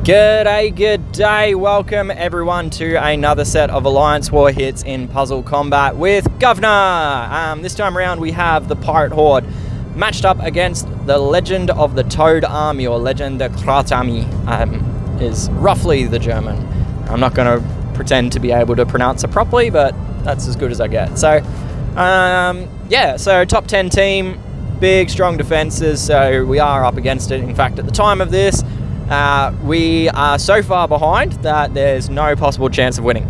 Good day. Welcome everyone to another set of Alliance War hits in PuzzleCombat with Governor. This time around we have the Pirate Horde matched up against the Legend of the Toad Army, or Legenden der Kroetarmee, is roughly the German. I'm not going to pretend to be able to pronounce it properly, but that's as good as I get. So, so top 10 team, big, strong defenses, so we are up against it. In fact, at the time of this, we are so far behind that there's no possible chance of winning.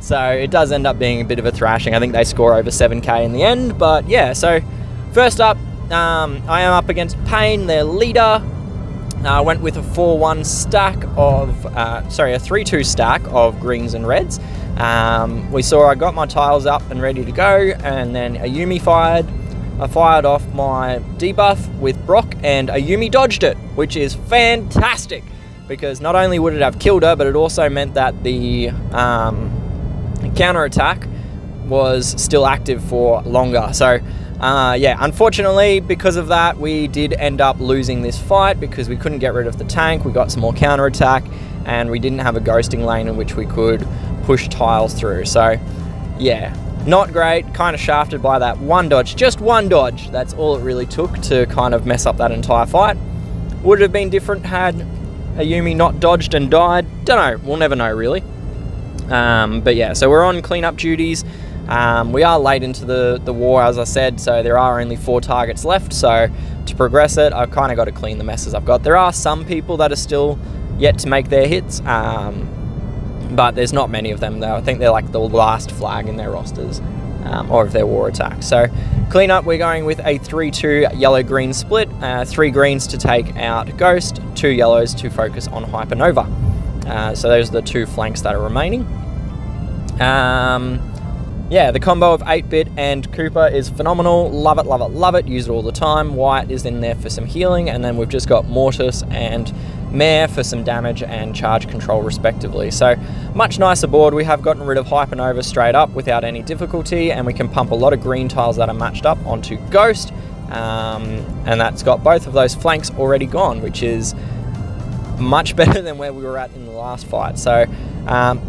So it does end up being a bit of a thrashing. I think they score over 7k in the end, but yeah, so first up, I am up against Pain, their leader. I went with a 4-1 stack of, a 3-2 stack of greens and reds. We saw I got my tiles up and ready to go, and then Ayumi fired. I fired off my debuff with Brock, and Ayumi dodged it, which is fantastic, because not only would it have killed her, but it also meant that the counter-attack was still active for longer. So, unfortunately, because of that, we did end up losing this fight, because we couldn't get rid of the tank. We got some more counter-attack, and we didn't have a ghosting lane in which we could push tiles through. So, yeah. Not great, kind of shafted by that one dodge. Just one dodge, that's all it really took to kind of mess up that entire fight. Would it have been different had Ayumi not dodged and died? Don't know, we'll never know really. But yeah, so we're on cleanup duties. We are late into the war, as I said, so there are only 4 targets left. So to progress it, I've kind of got to clean the messes I've got. There are some people that are still yet to make their hits. But there's not many of them though. I think they're like the last flag in their rosters, or of their war attack. So clean up, we're going with a 3-2 yellow-green split. 3 greens to take out Ghost, 2 yellows to focus on Hypernova. So those are the 2 flanks that are remaining. The combo of 8-bit and Cooper is phenomenal. Love it, love it, love it. Use it all the time. White is in there for some healing, and then we've just got Mortis and Mare for some damage and charge control respectively. So much nicer board. We have gotten rid of Hypernova straight up without any difficulty, and we can pump a lot of green tiles that are matched up onto Ghost, and that's got both of those flanks already gone, which is much better than where we were at in the last fight. So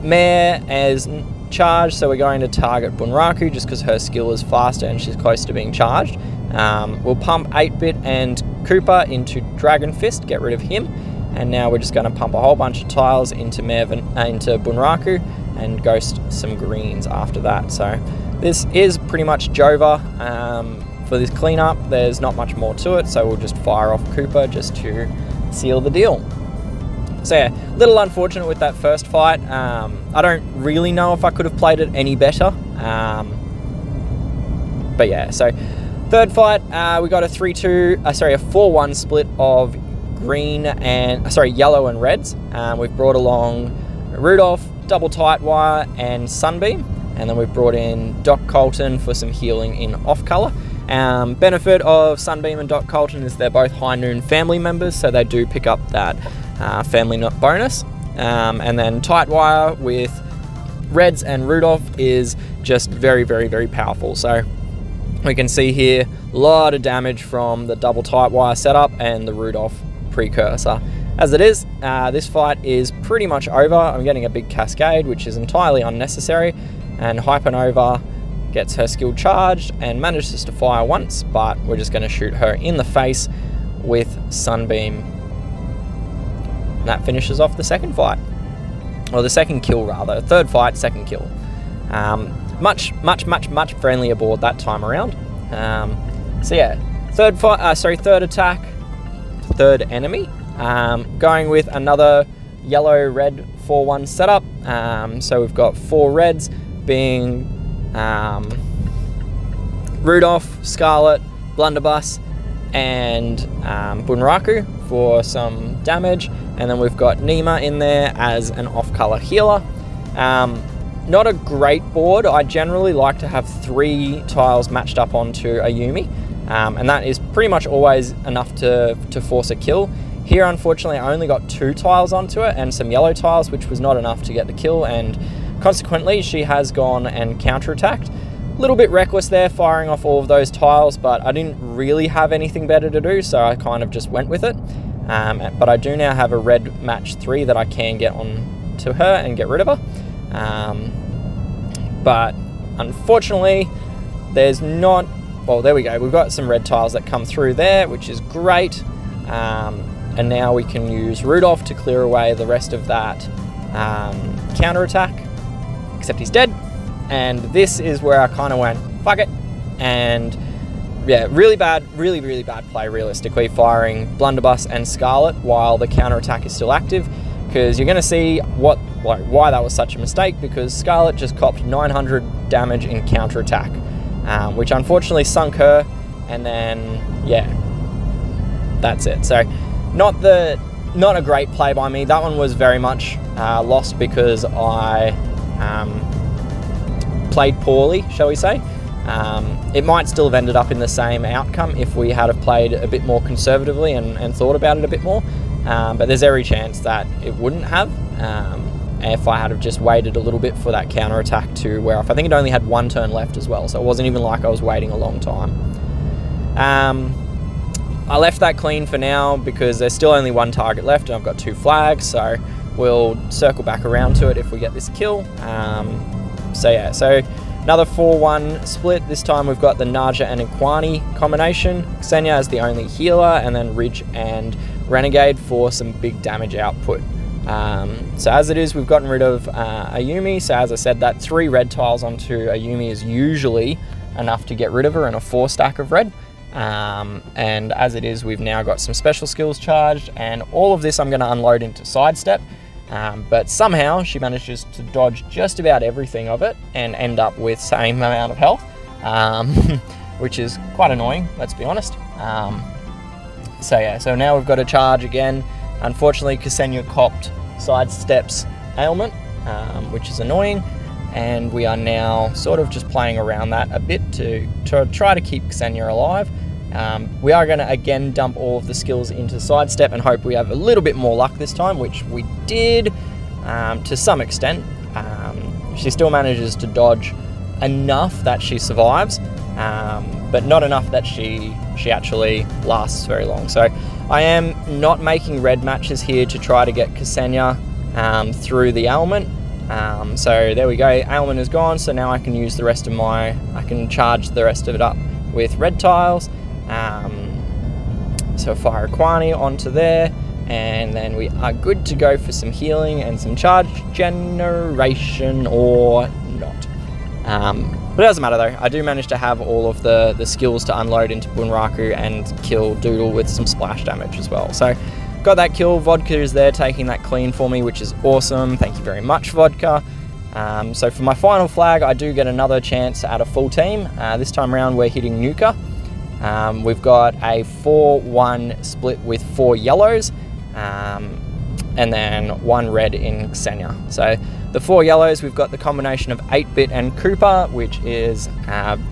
Mare is charged, so we're going to target Bunraku just because her skill is faster and she's close to being charged. We'll pump 8-bit and Cooper into Dragon Fist, get rid of him. And now we're just going to pump a whole bunch of tiles into into Bunraku and Ghost some greens after that. So this is pretty much Jova for this cleanup. There's not much more to it, so we'll just fire off Cooper just to seal the deal. So yeah, a little unfortunate with that first fight. I don't really know if I could have played it any better. But yeah, so third fight, we got a 4-1 split of yellow and reds. We've brought along Rudolph, Double Tight Wire, and Sunbeam, and then we've brought in Doc Colton for some healing in off color. Benefit of Sunbeam and Doc Colton is they're both High Noon family members, so they do pick up that family bonus. And then Tight Wire with reds and Rudolph is just very, very, very powerful. So we can see here a lot of damage from the Double Tight Wire setup and the Rudolph precursor. As it is, this fight is pretty much over. I'm getting a big cascade, which is entirely unnecessary, and Hypernova gets her skill charged and manages to fire once, but we're just going to shoot her in the face with Sunbeam. And that finishes off the second fight, or the second kill rather. Third fight, second kill. Much friendlier board that time around. So yeah, third attack, third enemy. Going with another yellow-red 4-1 setup. So we've got 4 reds being Rudolph, Scarlet, Blunderbuss, and Bunraku for some damage. And then we've got Nima in there as an off-color healer. Not a great board. I generally like to have 3 tiles matched up onto Ayumi. And that is pretty much always enough to force a kill. Here, unfortunately, I only got 2 tiles onto it and some yellow tiles, which was not enough to get the kill, and consequently, she has gone and counterattacked. A little bit reckless there, firing off all of those tiles, but I didn't really have anything better to do, so I kind of just went with it. but I do now have a red match 3 that I can get on to her and get rid of her. But unfortunately, there's not... Well, there we go. We've got some red tiles that come through there, which is great. And now we can use Rudolph to clear away the rest of that counter-attack. Except he's dead. And this is where I kind of went, fuck it. And yeah, really bad play realistically, firing Blunderbuss and Scarlet while the counter-attack is still active. Because you're going to see why that was such a mistake, because Scarlet just copped 900 damage in counter-attack. Which unfortunately sunk her, and then yeah, that's it. So not a great play by me. That one was very much lost because I played poorly, shall we say. It might still have ended up in the same outcome if we had have played a bit more conservatively and thought about it a bit more, but there's every chance that it wouldn't have. If I had have just waited a little bit for that counter-attack to wear off. I think it only had 1 turn left as well, so it wasn't even like I was waiting a long time. I left that clean for now because there's still only 1 target left and I've got 2 flags, so we'll circle back around to it if we get this kill. So yeah, so another 4-1 split. This time we've got the Naja and Iquani combination. Xenia as the only healer, and then Ridge and Renegade for some big damage output. So as it is, we've gotten rid of Ayumi. So as I said, that 3 red tiles onto Ayumi is usually enough to get rid of her in a 4 stack of red. And as it is, we've now got some special skills charged, and all of this I'm going to unload into sidestep. But somehow she manages to dodge just about everything of it and end up with same amount of health, which is quite annoying, let's be honest. So yeah, so now we've got to charge again. Unfortunately, Ksenia copped sidestep's ailment, which is annoying, and we are now sort of just playing around that a bit to try to keep Ksenia alive. We are going to again dump all of the skills into sidestep and hope we have a little bit more luck this time, which we did to some extent. She still manages to dodge enough that she survives, but not enough that she actually lasts very long. So I am not making red matches here to try to get Ksenia through the ailment. So there we go, ailment is gone, so now I can use the rest of I can charge the rest of it up with red tiles. So fire Iquani onto there, and then we are good to go for some healing and some charge generation or not. But it doesn't matter though, I do manage to have all of the skills to unload into Bunraku and kill Doodle with some splash damage as well. So got that kill. Vodka is there taking that clean for me, which is awesome. Thank you very much, Vodka. So for my final flag, I do get another chance to add a full team. This time around we're hitting Nuka. We've got a 4-1 split with 4 yellows, and then 1 red in Xenia. So the 4 yellows, we've got the combination of 8-bit and Cooper, which is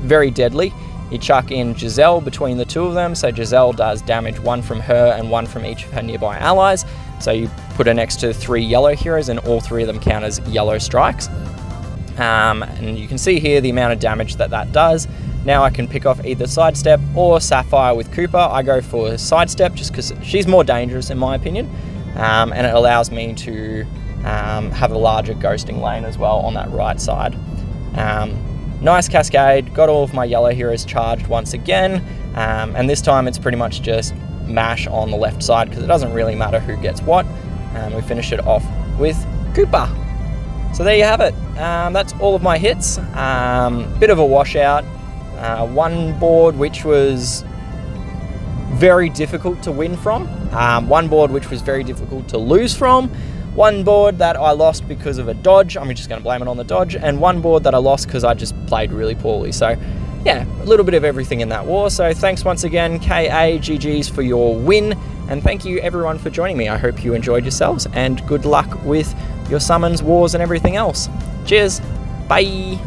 very deadly. You chuck in Giselle between the 2 of them, so Giselle does damage 1 from her and 1 from each of her nearby allies. So you put her next to 3 yellow heroes and all 3 of them count as yellow strikes. And you can see here the amount of damage that does. Now I can pick off either Sidestep or Sapphire with Cooper. I go for Sidestep just because she's more dangerous in my opinion, and it allows me to have a larger ghosting lane as well on that right side. Nice cascade, got all of my yellow heroes charged once again, and this time it's pretty much just mash on the left side because it doesn't really matter who gets what. We finish it off with Cooper. So there you have it. That's all of my hits. Bit of a washout. One board which was very difficult to win from. One board which was very difficult to lose from. One board that I lost because of a dodge. I'm just going to blame it on the dodge. And one board that I lost because I just played really poorly. So yeah, a little bit of everything in that war. So thanks once again, KA, GG's for your win. And thank you everyone for joining me. I hope you enjoyed yourselves and good luck with your summons, wars and everything else. Cheers. Bye.